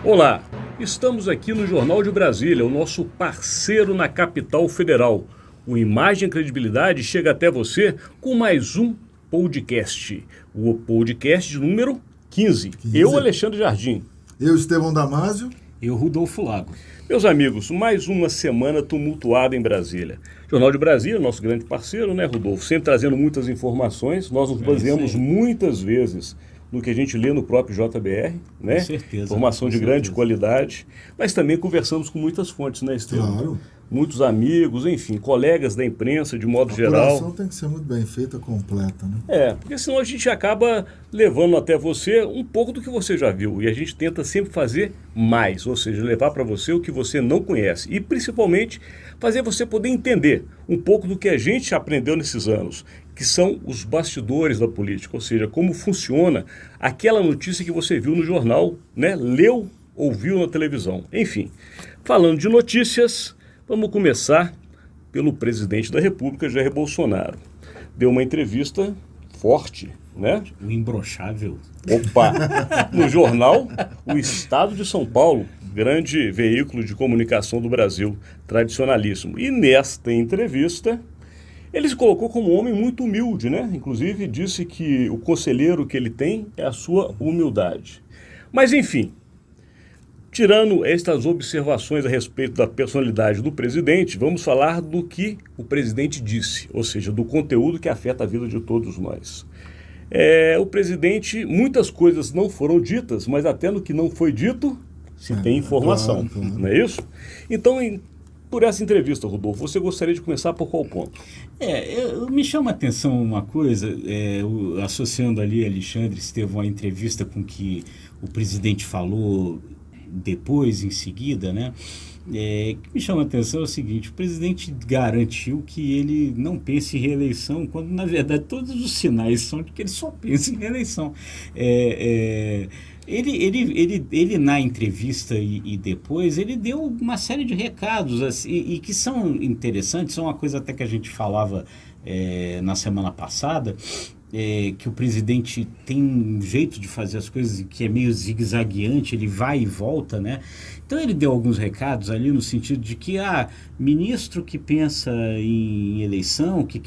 Olá, estamos aqui no Jornal de Brasília, o nosso parceiro na capital federal. O Imagem e Credibilidade chega até você com mais um podcast. O podcast de número 15. Eu, Alexandre Jardim. Eu, Estevão Damásio. Eu, Rudolfo Lago. Meus amigos, mais uma semana tumultuada em Brasília. Jornal de Brasília, nosso grande parceiro, né, Rudolfo? Sempre trazendo muitas informações. Nós nos baseamos muitas vezes no que a gente lê no próprio JBR, né? Com certeza. Informação de grande qualidade. Mas também conversamos com muitas fontes, né, Estevão? Claro. Muitos amigos, enfim, colegas da imprensa de modo geral. A apuração tem que ser muito bem feita, completa, né? Porque senão a gente acaba levando até você um pouco do que você já viu. E a gente tenta sempre fazer mais, ou seja, levar para você o que você não conhece. E principalmente fazer você poder entender um pouco do que a gente aprendeu nesses anos, que são os bastidores da política, ou seja, como funciona aquela notícia que você viu no jornal, né? Leu, ouviu na televisão. Enfim, falando de notícias, vamos começar pelo presidente da República, Jair Bolsonaro. Deu uma entrevista forte, né? O imbrochável. Opa! No jornal O Estado de São Paulo, grande veículo de comunicação do Brasil, tradicionalíssimo. E nesta entrevista, ele se colocou como um homem muito humilde, né? Inclusive disse que o conselheiro que ele tem é a sua humildade. Mas enfim, tirando estas observações a respeito da personalidade do presidente, vamos falar do que o presidente disse, ou seja, do conteúdo que afeta a vida de todos nós. O presidente, muitas coisas não foram ditas, mas até no que não foi dito, se tem informação, claro. Não é isso? Então, por essa entrevista, Rodolfo, você gostaria de começar por qual ponto? Me chama a atenção uma coisa, associando ali, Alexandre, Estevão, a entrevista com que o presidente falou depois, em seguida, né? Que me chama a atenção é o seguinte: o presidente garantiu que ele não pensa em reeleição, quando na verdade todos os sinais são de que ele só pensa em reeleição. Ele na entrevista e depois, ele deu uma série de recados assim, e que são interessantes, são uma coisa até que a gente falava na semana passada, que o presidente tem um jeito de fazer as coisas que é meio zigue-zagueante, ele vai e volta, né? Então ele deu alguns recados ali no sentido de que ministro que pensa em eleição, que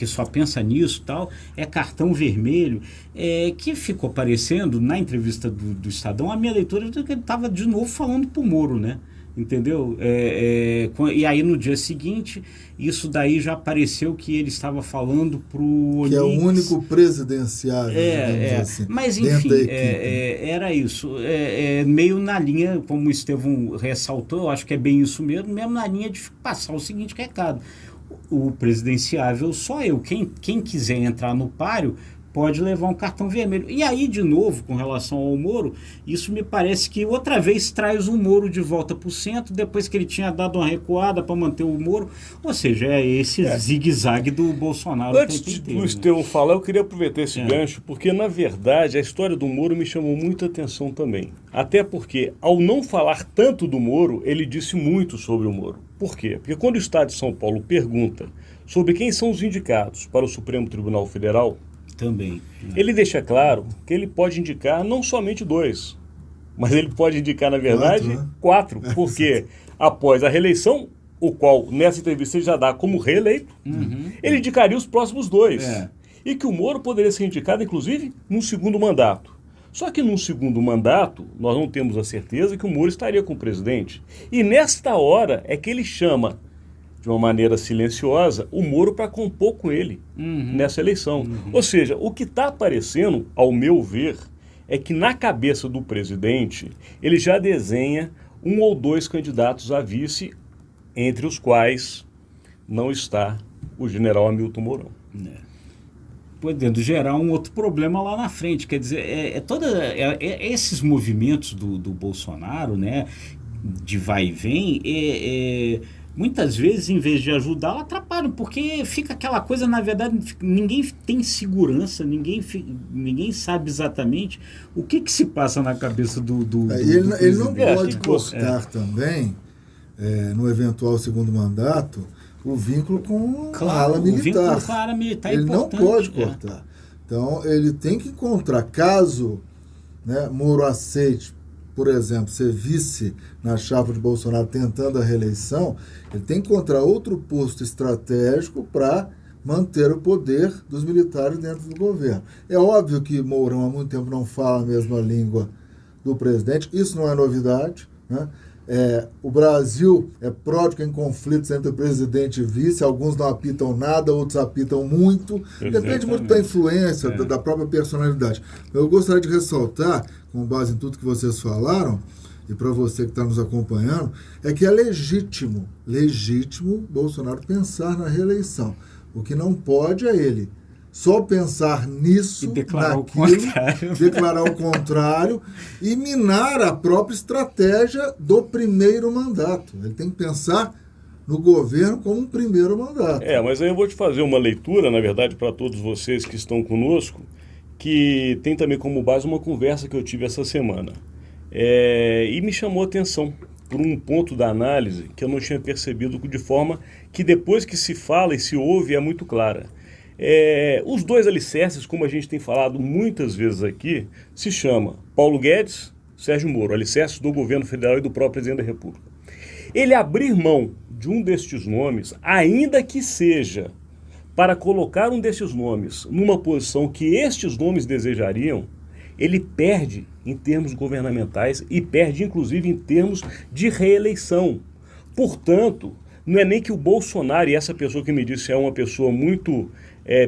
só pensa nisso, tal, é cartão vermelho, que ficou parecendo na entrevista do Estadão, a minha leitura de que ele estava de novo falando pro Moro, né? Entendeu? E aí no dia seguinte, isso daí já pareceu que ele estava falando pro Onix. Que é o único presidenciável, assim, mas enfim, era isso. Meio na linha, como o Estevão ressaltou, eu acho que é bem isso mesmo na linha de passar o seguinte recado: o presidenciável só eu. Quem quiser entrar no páreo pode levar um cartão vermelho. E aí, de novo, com relação ao Moro, isso me parece que outra vez traz o Moro de volta para o centro, depois que ele tinha dado uma recuada para manter o Moro. Ou seja, é esse zigue-zague do Bolsonaro. Antes do Estevão falar, eu queria aproveitar esse gancho, porque, na verdade, a história do Moro me chamou muita atenção também. Até porque, ao não falar tanto do Moro, ele disse muito sobre o Moro. Por quê? Porque quando o Estado de São Paulo pergunta sobre quem são os indicados para o Supremo Tribunal Federal, também. Ele deixa claro que ele pode indicar não somente 2, mas ele pode indicar, na verdade, 4, porque após a reeleição, o qual nessa entrevista ele já dá como reeleito, ele indicaria os próximos 2. E que o Moro poderia ser indicado, inclusive, num segundo mandato. Só que num segundo mandato, nós não temos a certeza que o Moro estaria com o presidente. E nesta hora é que ele chama, de uma maneira silenciosa, o Moro para compor com ele nessa eleição. Ou seja, o que está aparecendo, ao meu ver, é que na cabeça do presidente, ele já desenha 1 ou 2 candidatos a vice, entre os quais não está o general Hamilton Mourão. Podendo gerar um outro problema lá na frente. Quer dizer, esses movimentos do Bolsonaro, né, de vai e vem, muitas vezes, em vez de ajudá-lo, atrapalham, porque fica aquela coisa, na verdade, ninguém tem segurança, ninguém sabe exatamente o que se passa na cabeça do ele não pode cortar também, no eventual segundo mandato, o vínculo com a ala militar. O vínculo com a ala militar é importante. Ele não pode cortar. Então, ele tem que encontrar, caso né, Moro aceite, por exemplo, ser vice na chapa de Bolsonaro tentando a reeleição, ele tem que encontrar outro posto estratégico para manter o poder dos militares dentro do governo. É óbvio que Mourão há muito tempo não fala a mesma língua do presidente, isso não é novidade, né? O Brasil é pródigo em conflitos entre o presidente e vice, alguns não apitam nada, outros apitam muito, depende muito da influência, da própria personalidade. Eu gostaria de ressaltar, com base em tudo que vocês falaram, e para você que está nos acompanhando, é que é legítimo Bolsonaro pensar na reeleição. O que não pode é ele só pensar nisso, declarar declarar o contrário e minar a própria estratégia do primeiro mandato. Ele tem que pensar no governo como um primeiro mandato. Mas aí eu vou te fazer uma leitura, na verdade, para todos vocês que estão conosco, que tem também como base uma conversa que eu tive essa semana. E me chamou a atenção por um ponto da análise que eu não tinha percebido, de forma que depois que se fala e se ouve é muito clara. Os dois alicerces, como a gente tem falado muitas vezes aqui, se chama Paulo Guedes, Sérgio Moro, alicerces do governo federal e do próprio presidente da República. Ele abrir mão de um destes nomes, ainda que seja para colocar um destes nomes numa posição que estes nomes desejariam, ele perde em termos governamentais e perde inclusive em termos de reeleição. Portanto, não é nem que o Bolsonaro, e essa pessoa que me disse é uma pessoa muito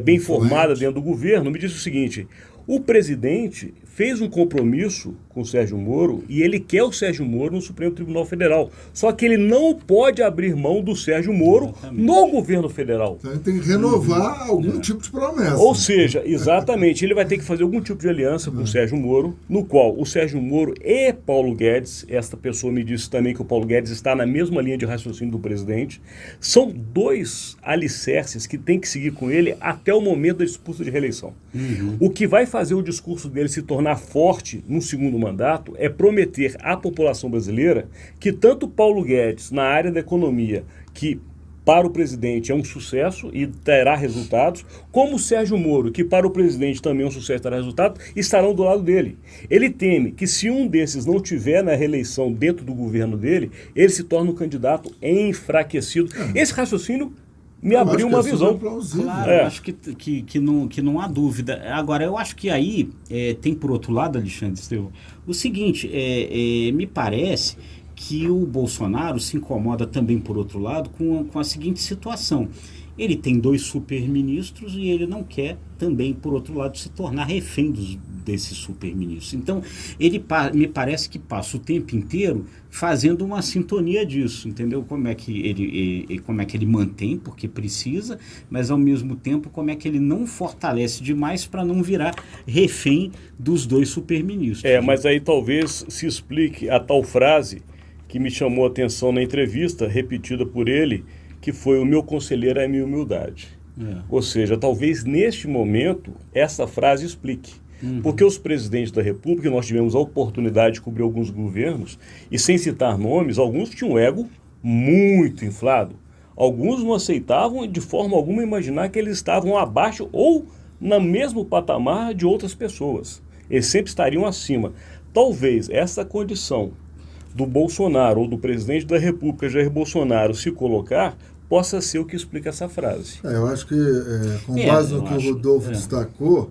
bem formada dentro do governo, me disse o seguinte: o presidente fez um compromisso com o Sérgio Moro e ele quer o Sérgio Moro no Supremo Tribunal Federal. Só que ele não pode abrir mão do Sérgio Moro no governo federal. Então ele tem que renovar algum tipo de promessa. Ou seja, exatamente, ele vai ter que fazer algum tipo de aliança com o Sérgio Moro, no qual o Sérgio Moro e Paulo Guedes, esta pessoa me disse também que o Paulo Guedes está na mesma linha de raciocínio do presidente, são dois alicerces que tem que seguir com ele até o momento da disputa de reeleição. O que vai fazer o discurso dele se tornar forte no segundo mandato é prometer à população brasileira que tanto Paulo Guedes, na área da economia, que para o presidente é um sucesso e terá resultados, como o Sérgio Moro, que para o presidente também é um sucesso e terá resultado, estarão do lado dele. Ele teme que se um desses não tiver na reeleição dentro do governo dele, ele se torna um candidato enfraquecido. Esse raciocínio me abriu uma visão. Claro, eu acho que não há dúvida. Agora, eu acho que aí tem por outro lado, Alexandre Estevão, o seguinte, me parece que o Bolsonaro se incomoda também, por outro lado, com a seguinte situação. Ele tem 2 superministros e ele não quer também, por outro lado, se tornar refém desses superministros. Então, me parece que passa o tempo inteiro fazendo uma sintonia disso, entendeu? Como é que ele mantém, porque precisa, mas ao mesmo tempo como é que ele não fortalece demais para não virar refém dos 2 superministros. Mas aí talvez se explique a tal frase que me chamou a atenção na entrevista, repetida por ele, que foi: o meu conselheiro é a minha humildade. Ou seja, talvez neste momento essa frase explique. Porque os presidentes da República, nós tivemos a oportunidade de cobrir alguns governos, e sem citar nomes, alguns tinham um ego muito inflado. Alguns não aceitavam de forma alguma imaginar que eles estavam abaixo ou no mesmo patamar de outras pessoas. Eles sempre estariam acima. Talvez essa condição do Bolsonaro ou do presidente da República, Jair Bolsonaro, se colocar, possa ser o que explica essa frase. Eu acho que, com base no que o Rodolfo destacou,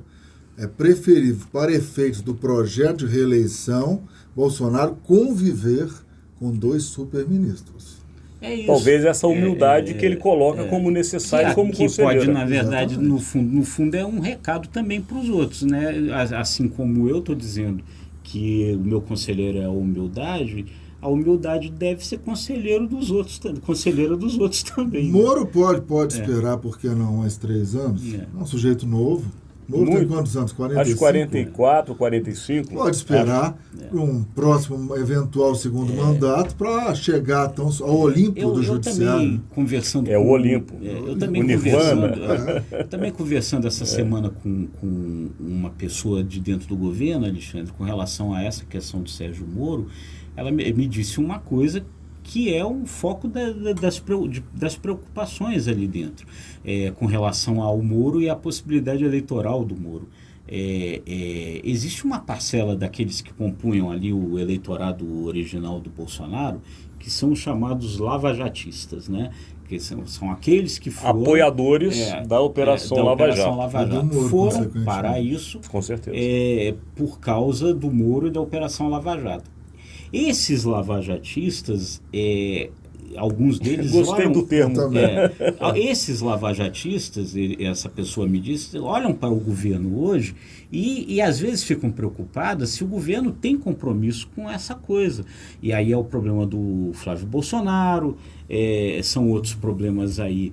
é preferível, para efeitos do projeto de reeleição, Bolsonaro conviver com 2 superministros. Talvez essa humildade que ele coloca como necessária como conselheiro. Que pode, na verdade, no fundo é um recado também para os outros, né? Assim como eu estou dizendo que o meu conselheiro é a humildade deve ser conselheira dos outros também. Moro pode esperar, por que não, mais 3 anos? É um sujeito novo. Moro tem quantos anos? 45? Acho 44, 45. Pode esperar um próximo eventual segundo mandato para chegar ao Olimpo do Judiciário. Eu também conversando o Olimpo. Eu também conversando essa semana com uma pessoa de dentro do governo, Alexandre, com relação a essa questão do Sérgio Moro, ela me disse uma coisa que é o foco das preocupações ali dentro, com relação ao Moro e à possibilidade eleitoral do Moro. existe uma parcela daqueles que compunham ali o eleitorado original do Bolsonaro, que são os chamados lavajatistas, né? Que são aqueles que foram apoiadores da Operação Lava Jato. Moro, foram para isso, com certeza, por causa do Moro e da Operação Lava Jato. Esses lavajatistas, alguns deles... Gostei do termo. Esses lavajatistas, essa pessoa me disse, olham para o governo hoje e às vezes ficam preocupadas se o governo tem compromisso com essa coisa. E aí é o problema do Flávio Bolsonaro, são outros problemas aí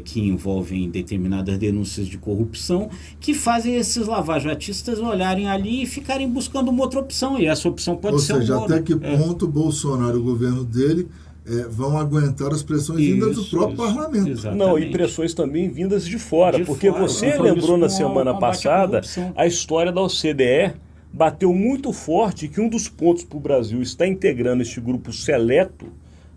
que envolvem determinadas denúncias de corrupção, que fazem esses lavajatistas olharem ali e ficarem buscando uma outra opção. E essa opção pode ser o Moro. Ou seja, até que ponto o Bolsonaro e o governo dele vão aguentar as pressões vindas do próprio parlamento. Exatamente. Não, e pressões também vindas de fora, porque você lembrou na semana passada a história da OCDE bateu muito forte que um dos pontos para o Brasil estar integrando este grupo seleto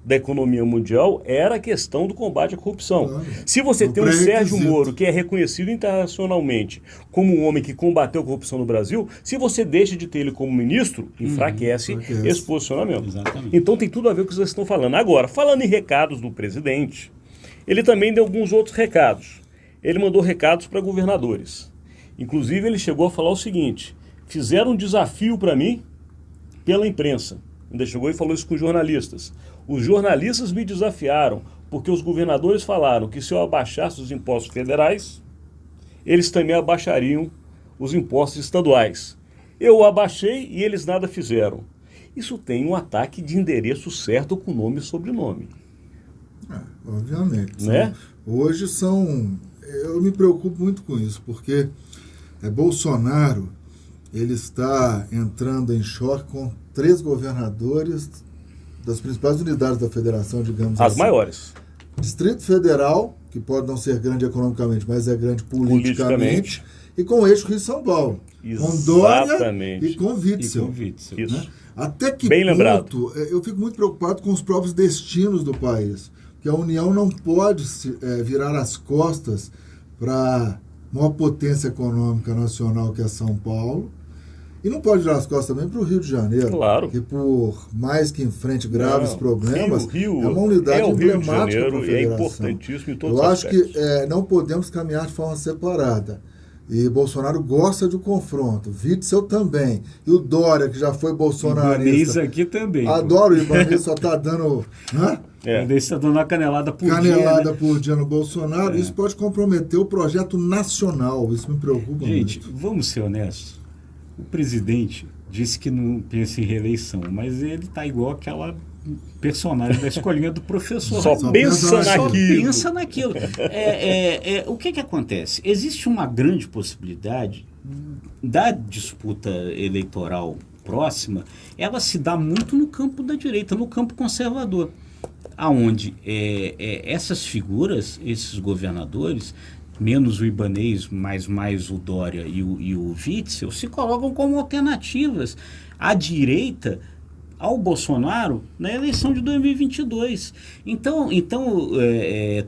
da economia mundial era a questão do combate à corrupção. Claro. Se você tem um Sérgio Moro, que é reconhecido internacionalmente como um homem que combateu a corrupção no Brasil, se você deixa de ter ele como ministro, enfraquece esse posicionamento. Exatamente. Então tem tudo a ver com o que vocês estão falando. Agora, falando em recados do presidente, ele também deu alguns outros recados. Ele mandou recados para governadores. Inclusive, ele chegou a falar o seguinte: fizeram um desafio para mim pela imprensa. Ainda chegou e falou isso com os jornalistas. Os jornalistas me desafiaram porque os governadores falaram que se eu abaixasse os impostos federais, eles também abaixariam os impostos estaduais. Eu abaixei e eles nada fizeram. Isso tem um ataque de endereço certo com nome e sobrenome. Obviamente. Né? Hoje eu me preocupo muito com isso, porque Bolsonaro ele está entrando em choque com 3 governadores das principais unidades da federação, digamos as assim. maiores. Distrito Federal, que pode não ser grande economicamente, mas é grande politicamente. E com o eixo Rio-São Paulo. Com Dória e com Witzel. Isso. Até que bem ponto, lembrado. Eu fico muito preocupado com os próprios destinos do país. Porque a União não pode virar as costas para a maior potência econômica nacional, que é São Paulo. E não pode virar as costas também para o Rio de Janeiro. Claro. Que por mais que enfrente graves problemas, Rio é uma unidade emblemática para a federação. É importantíssimo em todos os aspectos. Eu acho que não podemos caminhar de forma separada. E Bolsonaro gosta do confronto. Witzel também. E o Dória, que já foi bolsonarista. Ibanez aqui também. Adoro o Ibanez, só está dando... Ele está dando uma canelada por dia. Canelada por dia no Bolsonaro. Isso pode comprometer o projeto nacional. Isso me preocupa muito. Gente, vamos ser honestos. O presidente disse que não pensa em reeleição, mas ele está igual aquela personagem da escolinha do professor. Só pensa naquilo. O que acontece? Existe uma grande possibilidade da disputa eleitoral próxima, ela se dá muito no campo da direita, no campo conservador, aonde essas figuras, esses governadores, menos o Ibanez, mais o Dória e o Witzel, se colocam como alternativas à direita ao Bolsonaro na eleição de 2022. Então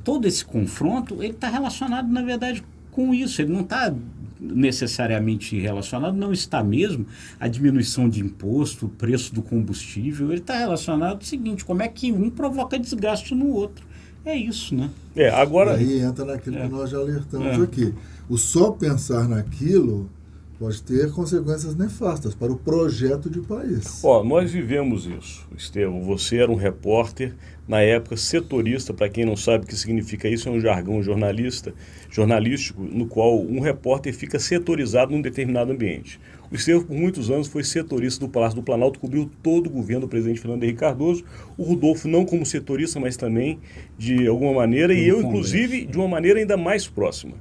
todo esse confronto ele está relacionado, na verdade, com isso. Ele não está necessariamente relacionado, não está mesmo, à diminuição de imposto, o preço do combustível. Ele está relacionado ao seguinte: como é que um provoca desgaste no outro. É isso, né? Agora... E aí entra naquilo que nós já alertamos aqui. O só pensar naquilo pode ter consequências nefastas para o projeto de país. Nós vivemos isso, Estevão. Você era um repórter, na época setorista, para quem não sabe o que significa isso, é um jargão jornalístico, no qual um repórter fica setorizado num determinado ambiente. O Estevão, por muitos anos, foi setorista do Palácio do Planalto, cobriu todo o governo do presidente Fernando Henrique Cardoso. O Rodolfo não como setorista, mas também de alguma maneira, e eu, inclusive, de uma maneira ainda mais próxima.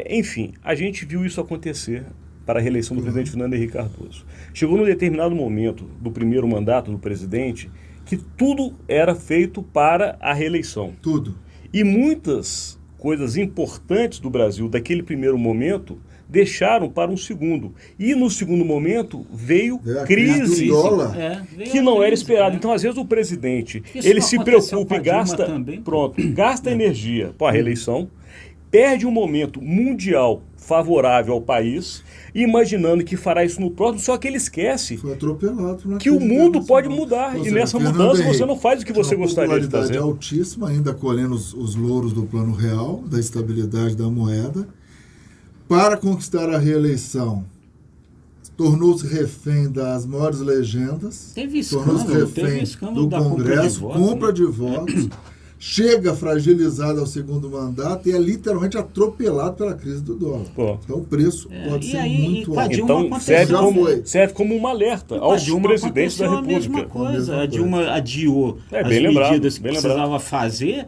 Enfim, a gente viu isso acontecer para a reeleição do presidente Fernando Henrique Cardoso. Chegou num determinado momento do primeiro mandato do presidente que tudo era feito para a reeleição. Tudo. E muitas coisas importantes do Brasil daquele primeiro momento deixaram para um segundo. E no segundo momento veio crise do dólar. Que não era esperado. Então, às vezes, o presidente ele se preocupa e gasta energia para a reeleição, perde um momento mundial favorável ao país, imaginando que fará isso no próximo, só que ele esquece Foi atropelado que o mundo pode mudar. Ou E seja, nessa Fernando mudança Henrique você não faz o que você gostaria de popularidade fazer. altíssima, ainda colhendo os louros do plano real, da estabilidade da moeda. Para conquistar a reeleição, tornou-se refém das maiores legendas, tornou-se refém do Congresso, compra de votos, chega fragilizado ao segundo mandato e é literalmente atropelado pela crise do dólar. Pô. Então o preço pode ser muito alto. Então serve como um alerta aos presidentes da República. A mesma coisa. A Dilma adiou as medidas que precisava fazer,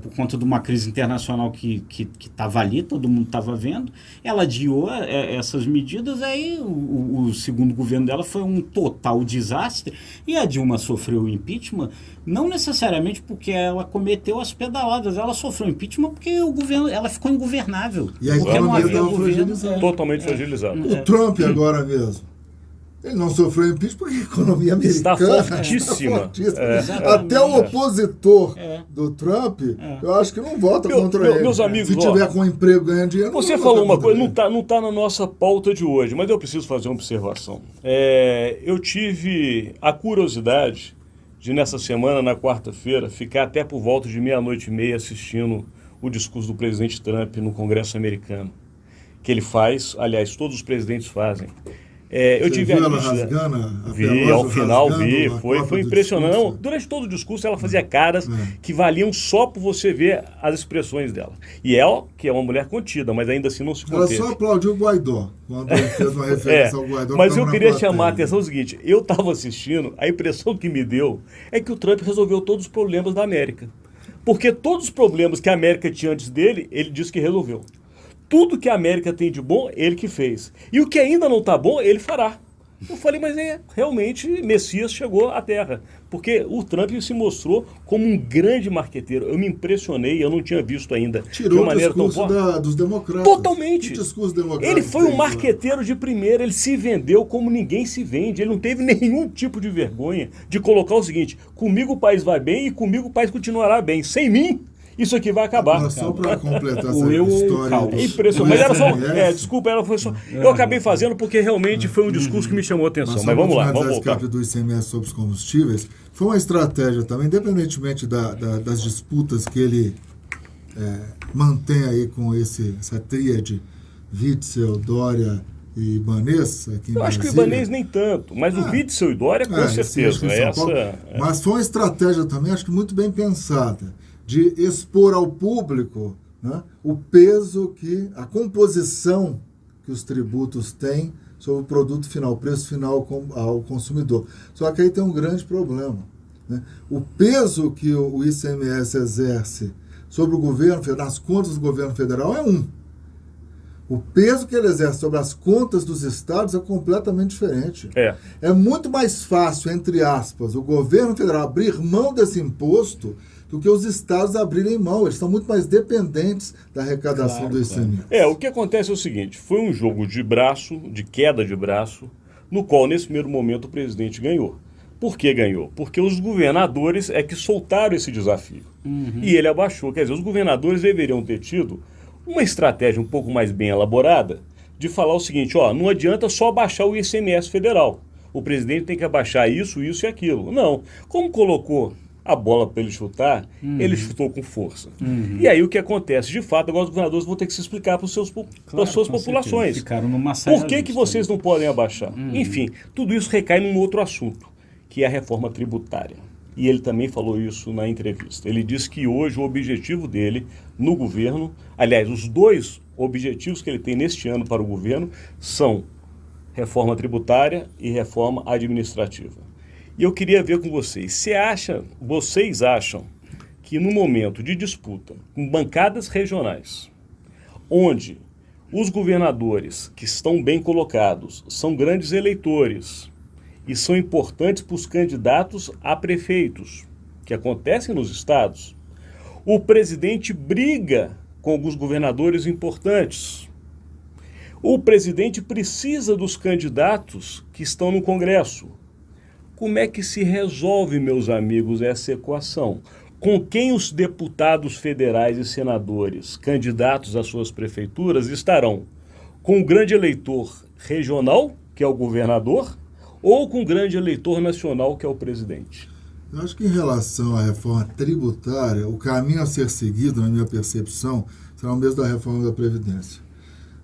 por conta de uma crise internacional que estava ali, todo mundo estava vendo. Ela adiou essas medidas, aí o segundo governo dela foi um total desastre, e a Dilma sofreu o impeachment, não necessariamente porque ela cometeu as pedaladas, ela sofreu impeachment porque o governo, ela ficou ingovernável. E a economia estava fragilizada. Totalmente fragilizada. O Trump agora mesmo. Ele não sofreu impeachment porque a economia americana está fortíssima. Até o opositor do Trump, eu acho que não vota contra ele. Meus amigos, se tiver com emprego ganhando dinheiro, você falou uma coisa, não está na nossa pauta de hoje, mas eu preciso fazer uma observação. Eu tive a curiosidade de, nessa semana, na quarta-feira, ficar até por volta de 00:30 assistindo o discurso do presidente Trump no Congresso americano, que ele faz, aliás, todos os presidentes fazem. Eu tive viu ela rasgando ao final foi impressionante. Não, durante todo o discurso ela fazia caras que valiam só por você ver as expressões dela. E ela, que é uma mulher contida, mas ainda assim não se conteve. Ela só aplaudiu o Guaidó, quando ele fez uma referência ao Guaidó. Mas eu queria chamar a atenção ao seguinte, eu estava assistindo, a impressão que me deu é que o Trump resolveu todos os problemas da América. Porque todos os problemas que a América tinha antes dele, ele disse que resolveu. Tudo que a América tem de bom, ele que fez. E o que ainda não está bom, ele fará. Eu falei, mas realmente Messias chegou à Terra. Porque o Trump se mostrou como um grande marqueteiro. Eu me impressionei, eu não tinha visto ainda. Tirou o discurso dos democratas. Totalmente. Que discurso democrático? Ele foi um marqueteiro de primeira, ele se vendeu como ninguém se vende. Ele não teve nenhum tipo de vergonha de colocar o seguinte, comigo o país vai bem e comigo o país continuará bem. Sem mim, isso aqui vai acabar. Mas só para completar essa história. É impressionante. Mas era só. Desculpa, ela foi só. Eu acabei fazendo porque realmente foi um discurso que me chamou a atenção. Mas vamos lá, vamos voltar. Do ICMS sobre os combustíveis foi uma estratégia também, independentemente das disputas que ele mantém aí com essa tríade Witzel, Dória e Ibanez aqui em Eu acho que o Ibanez nem tanto, mas o Witzel e Dória com certeza. Mas foi uma estratégia também, acho que muito bem pensada, de expor ao público, né, o peso a composição que os tributos têm sobre o produto final, o preço final ao consumidor. Só que aí tem um grande problema, né? O peso que o ICMS exerce sobre o governo, nas contas do governo federal é um. O peso que ele exerce sobre as contas dos estados é completamente diferente. É muito mais fácil, entre aspas, o governo federal abrir mão desse imposto do que os estados abrirem mão. Eles estão muito mais dependentes da arrecadação do ICMS. O que acontece é o seguinte, foi um jogo de queda de braço, no qual, nesse primeiro momento, o presidente ganhou. Por que ganhou? Porque os governadores é que soltaram esse desafio. E ele abaixou. Quer dizer, os governadores deveriam ter tido uma estratégia um pouco mais bem elaborada de falar o seguinte, não adianta só abaixar o ICMS federal. O presidente tem que abaixar isso, isso e aquilo. Não. Como colocou a bola para ele chutar, ele chutou com força. E aí o que acontece? De fato, agora os governadores vão ter que se explicar para as suas populações. Ficaram numa saia Por que vocês não podem abaixar? Enfim, tudo isso recai num outro assunto, que é a reforma tributária. E ele também falou isso na entrevista. Ele disse que hoje o objetivo dele no governo, aliás, os dois objetivos que ele tem neste ano para o governo são reforma tributária e reforma administrativa. E eu queria ver com vocês, vocês acham que no momento de disputa com bancadas regionais, onde os governadores que estão bem colocados são grandes eleitores e são importantes para os candidatos a prefeitos, que acontecem nos estados, o presidente briga com alguns governadores importantes. O presidente precisa dos candidatos que estão no Congresso. Como é que se resolve, meus amigos, essa equação? com quem os deputados federais e senadores candidatos às suas prefeituras estarão? Com o grande eleitor regional, que é o governador, ou com o grande eleitor nacional, que é o presidente? Eu acho que em relação à reforma tributária, o caminho a ser seguido, na minha percepção, será o mesmo da reforma da Previdência.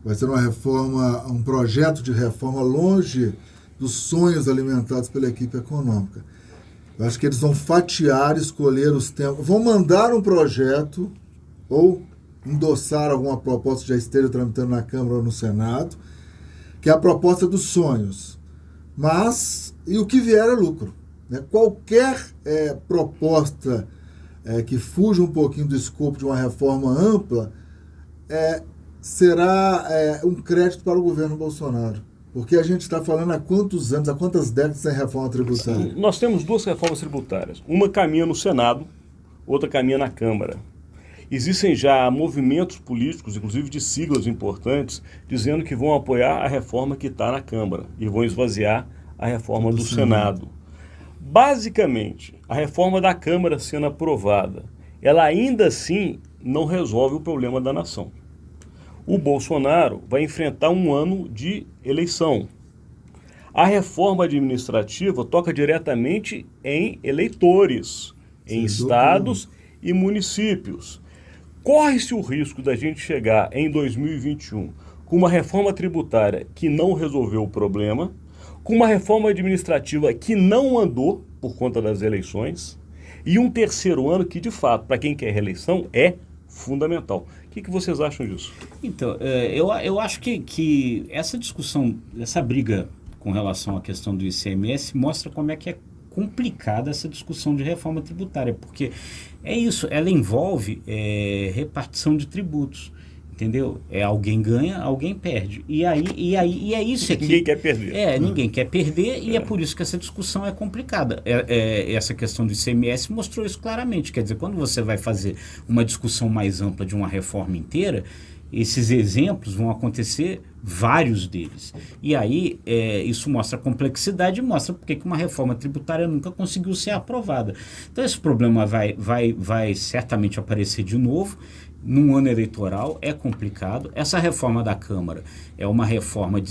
Vai ser uma reforma, um projeto de reforma longe dos sonhos alimentados pela equipe econômica. Eu acho que eles vão fatiar, escolher os temas, vão mandar um projeto ou endossar alguma proposta que já esteja tramitando na Câmara ou no Senado, que é a proposta dos sonhos. Mas, e o que vier é lucro. Né? Qualquer proposta que fuja um pouquinho do escopo de uma reforma ampla será um crédito para o governo Bolsonaro. Porque a gente está falando há quantos anos, há quantas décadas sem reforma tributária? Nós temos duas reformas tributárias. Uma caminha no Senado, outra caminha na Câmara. Existem já movimentos políticos, inclusive de siglas importantes, dizendo que vão apoiar a reforma que está na Câmara e vão esvaziar a reforma do Senado. Basicamente, a reforma da Câmara sendo aprovada, ela ainda assim não resolve o problema da nação. O Bolsonaro vai enfrentar um ano de eleição. A reforma administrativa toca diretamente em eleitores, em estados e municípios. Corre-se o risco da gente chegar em 2021 com uma reforma tributária que não resolveu o problema, com uma reforma administrativa que não andou por conta das eleições, e um terceiro ano que, de fato, para quem quer reeleição, é fundamental. O que vocês acham disso? Então, eu acho que essa discussão, essa briga com relação à questão do ICMS mostra como é que é complicada essa discussão de reforma tributária, porque é isso, ela envolve repartição de tributos. Entendeu? Alguém ganha, alguém perde. E é isso aqui. Ninguém quer perder. Ninguém quer perder e é por isso que essa discussão é complicada. Essa questão do ICMS mostrou isso claramente. Quer dizer, quando você vai fazer uma discussão mais ampla de uma reforma inteira, esses exemplos vão acontecer, vários deles. E aí isso mostra a complexidade e mostra porque que uma reforma tributária nunca conseguiu ser aprovada. Então esse problema vai certamente aparecer de novo. Num ano eleitoral é complicado. Essa reforma da Câmara é uma reforma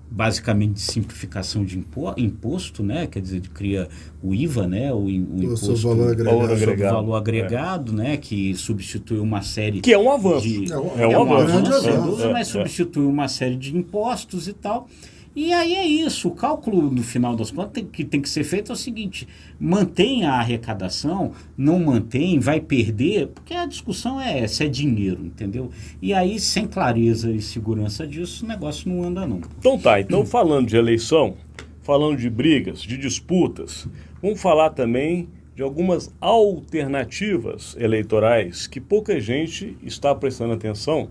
basicamente de simplificação de imposto, né? Quer dizer, cria o IVA, né? o imposto sobre valor agregado, né? Que substitui uma série... Que é um avanço. É um avanço, mas substitui uma série de impostos e tal. E aí é isso, o cálculo no final das contas que tem que ser feito é o seguinte: mantém a arrecadação, não mantém, vai perder, porque a discussão é se é dinheiro, entendeu? E aí, sem clareza e segurança disso, o negócio não anda não. Então tá, falando de eleição, falando de brigas, de disputas, vamos falar também de algumas alternativas eleitorais que pouca gente está prestando atenção,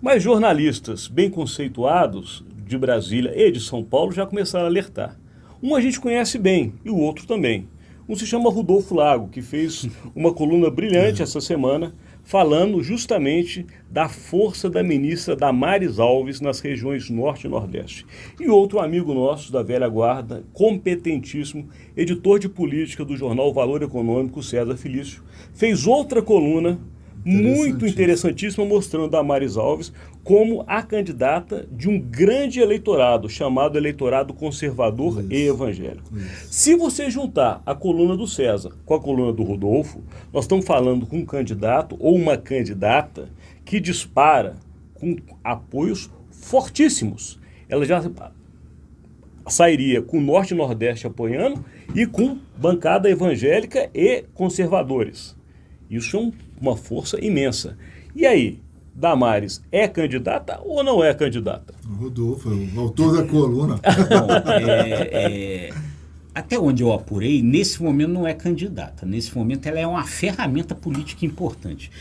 mas jornalistas bem conceituados de Brasília e de São Paulo já começaram a alertar. Um a gente conhece bem e o outro também. Um se chama Rodolfo Lago, que fez uma coluna brilhante essa semana falando justamente da força da ministra Damares Alves nas regiões Norte e Nordeste. E outro amigo nosso da velha guarda, competentíssimo, editor de política do jornal Valor Econômico, César Felício, fez outra coluna muito interessantíssima, mostrando Damares Alves como a candidata de um grande eleitorado, chamado eleitorado conservador e evangélico. Se você juntar a coluna do César com a coluna do Rodolfo, nós estamos falando com um candidato ou uma candidata que dispara com apoios fortíssimos. Ela já sairia com o Norte e Nordeste apoiando e com bancada evangélica e conservadores. Isso é uma força imensa. E aí, Damares é candidata ou não é candidata? Rodolfo, o autor da coluna. Bom, até onde eu apurei, nesse momento não é candidata. Nesse momento ela é uma ferramenta política importante.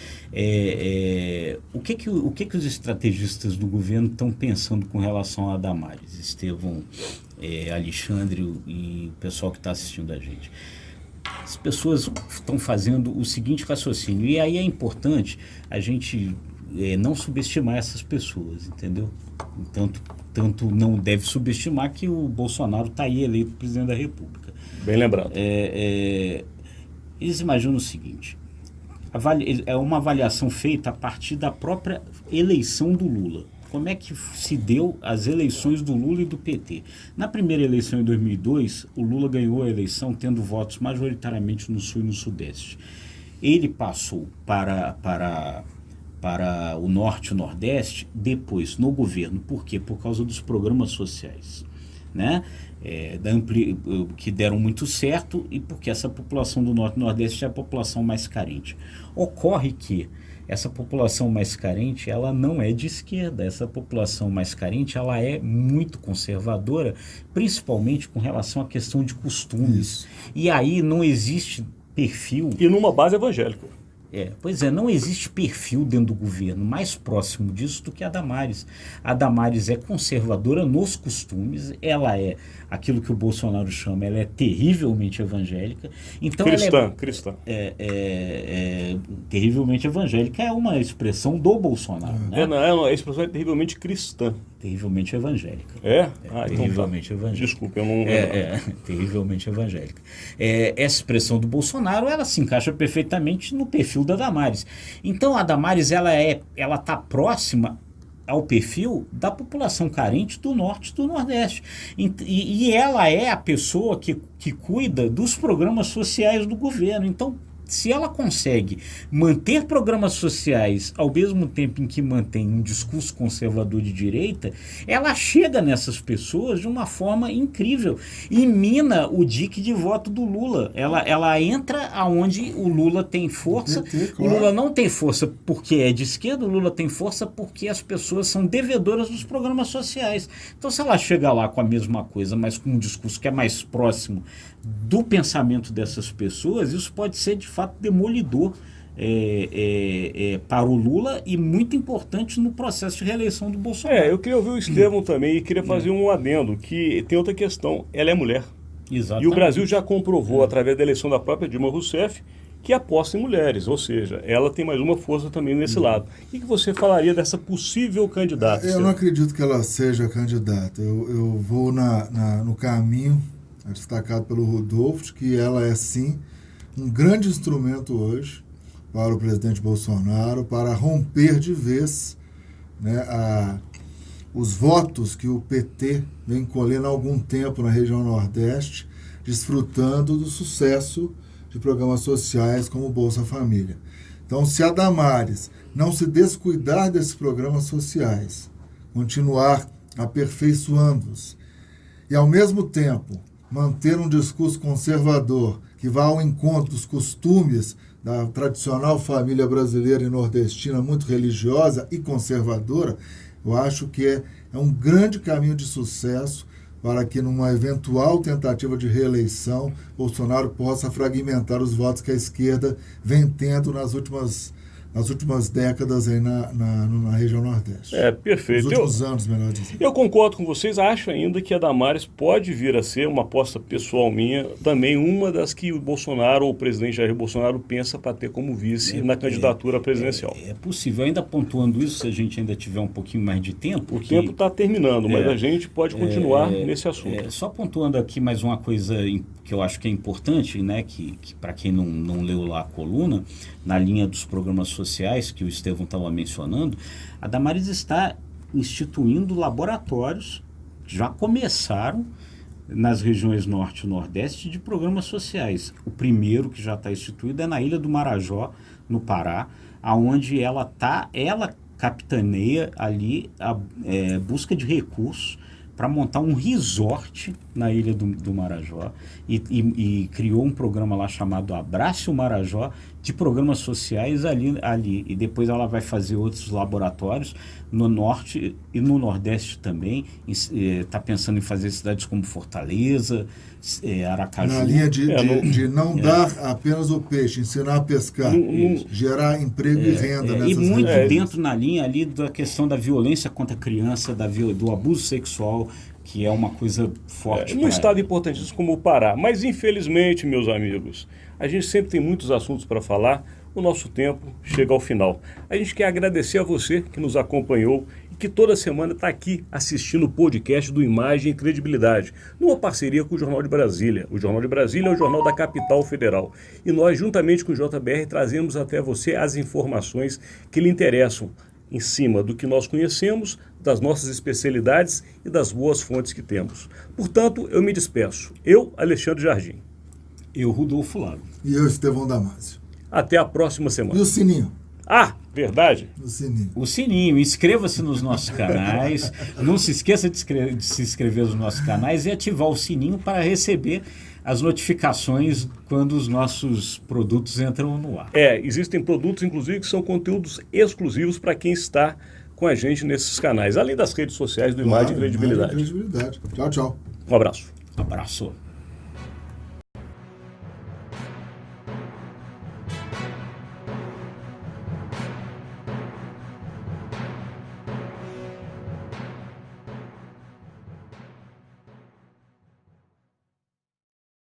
O que os estrategistas do governo estão pensando com relação a Damares, Estevão, Alexandre e o pessoal que está assistindo a gente? As pessoas estão fazendo o seguinte raciocínio, e aí é importante a gente não subestimar essas pessoas, entendeu? Tanto não deve subestimar que o Bolsonaro está aí eleito presidente da República. Bem lembrado. Eles imaginam o seguinte: É uma avaliação feita a partir da própria eleição do Lula. Como é que se deu as eleições do Lula e do PT? Na primeira eleição em 2002, o Lula ganhou a eleição tendo votos majoritariamente no Sul e no Sudeste. Ele passou para o Norte e o Nordeste depois, no governo. Por quê? Por causa dos programas sociais, né? Que deram muito certo e porque essa população do Norte e Nordeste é a população mais carente. Ocorre que essa população mais carente, ela não é de esquerda. Essa população mais carente, ela é muito conservadora, principalmente com relação à questão de costumes. Isso. E aí não existe perfil... E numa base evangélica. Pois é, não existe perfil dentro do governo mais próximo disso do que a Damares. A Damares é conservadora nos costumes, ela é aquilo que o Bolsonaro chama, ela é terrivelmente evangélica. Então cristã. Terrivelmente evangélica é uma expressão do Bolsonaro. Né? A expressão é terrivelmente cristã. Terrivelmente evangélica. Terrivelmente evangélica. Desculpa, eu não... terrivelmente evangélica. Essa expressão do Bolsonaro, ela se encaixa perfeitamente no perfil da Damares. Então, a Damares, ela está próxima ao perfil da população carente do Norte e do Nordeste. E ela é a pessoa que cuida dos programas sociais do governo. Então, se ela consegue manter programas sociais ao mesmo tempo em que mantém um discurso conservador de direita, ela chega nessas pessoas de uma forma incrível e mina o dique de voto do Lula. Ela entra aonde o Lula tem força. O Lula não tem força porque é de esquerda, o Lula tem força porque as pessoas são devedoras dos programas sociais. Então, se ela chega lá com a mesma coisa, mas com um discurso que é mais próximo do pensamento dessas pessoas, isso pode ser de fato demolidor para o Lula e muito importante no processo de reeleição do Bolsonaro. Eu queria ouvir o Estevão também e queria fazer um adendo, que tem outra questão, ela é mulher. Exatamente. E o Brasil já comprovou, através da eleição da própria Dilma Rousseff, que aposta em mulheres, ou seja, ela tem mais uma força também nesse lado. O que você falaria dessa possível candidata? Eu não acredito que ela seja candidata. Eu vou no caminho destacado pelo Rodolfo, que ela é sim um grande instrumento hoje para o presidente Bolsonaro, para romper de vez, né, os votos que o PT vem colhendo há algum tempo na região Nordeste, desfrutando do sucesso de programas sociais como o Bolsa Família. Então, se a Damares não se descuidar desses programas sociais, continuar aperfeiçoando-os e, ao mesmo tempo, manter um discurso conservador que vá ao encontro dos costumes da tradicional família brasileira e nordestina, muito religiosa e conservadora, eu acho que é um grande caminho de sucesso para que, numa eventual tentativa de reeleição, Bolsonaro possa fragmentar os votos que a esquerda vem tendo nas últimas décadas aí na região Nordeste. Perfeito. Nos últimos anos, melhor dizendo. Eu concordo com vocês, acho ainda que a Damares pode vir a ser, uma aposta pessoal minha, também uma das que o Bolsonaro, ou o presidente Jair Bolsonaro, pensa para ter como vice na candidatura presidencial. É possível. Ainda pontuando isso, se a gente ainda tiver um pouquinho mais de tempo... O tempo está terminando, mas a gente pode continuar nesse assunto. Só pontuando aqui mais uma coisa que eu acho que é importante, né, que para quem não leu lá a coluna, na linha dos programas sociais que o Estevão estava mencionando, a Damares está instituindo laboratórios que já começaram nas regiões Norte e Nordeste de programas sociais. O primeiro que já está instituído é na Ilha do Marajó, no Pará, aonde ela capitaneia ali a busca de recursos para montar um resort na Ilha do Marajó e criou um programa lá chamado Abrace o Marajó, de programas sociais ali. E depois ela vai fazer outros laboratórios no Norte e no Nordeste também. Está pensando em fazer cidades como Fortaleza, Aracaju. Na linha de não dar apenas o peixe, ensinar a pescar, gerar emprego e renda nessas e muito regiões. dentro na linha ali da questão da violência contra a criança, do abuso sexual, que é uma coisa forte. Num estado importantíssimo como o Pará. Mas, infelizmente, meus amigos, a gente sempre tem muitos assuntos para falar. O nosso tempo chega ao final. A gente quer agradecer a você que nos acompanhou e que toda semana está aqui assistindo o podcast do Imagem e Credibilidade, numa parceria com o Jornal de Brasília. O Jornal de Brasília é o jornal da capital federal. E nós, juntamente com o JBR, trazemos até você as informações que lhe interessam, em cima do que nós conhecemos, das nossas especialidades e das boas fontes que temos. Portanto, eu me despeço. Eu, Alexandre Jardim. Eu, Rudolfo Lago. E eu, Estevão Damásio. Até a próxima semana. E o sininho? Ah, verdade. O sininho. O sininho. Inscreva-se nos nossos canais. Não se esqueça de se inscrever nos nossos canais e ativar o sininho para receber as notificações quando os nossos produtos entram no ar. Existem produtos, inclusive, que são conteúdos exclusivos para quem está com a gente nesses canais, além das redes sociais do Imagem e Credibilidade. Tchau, tchau. Um abraço. Abraço.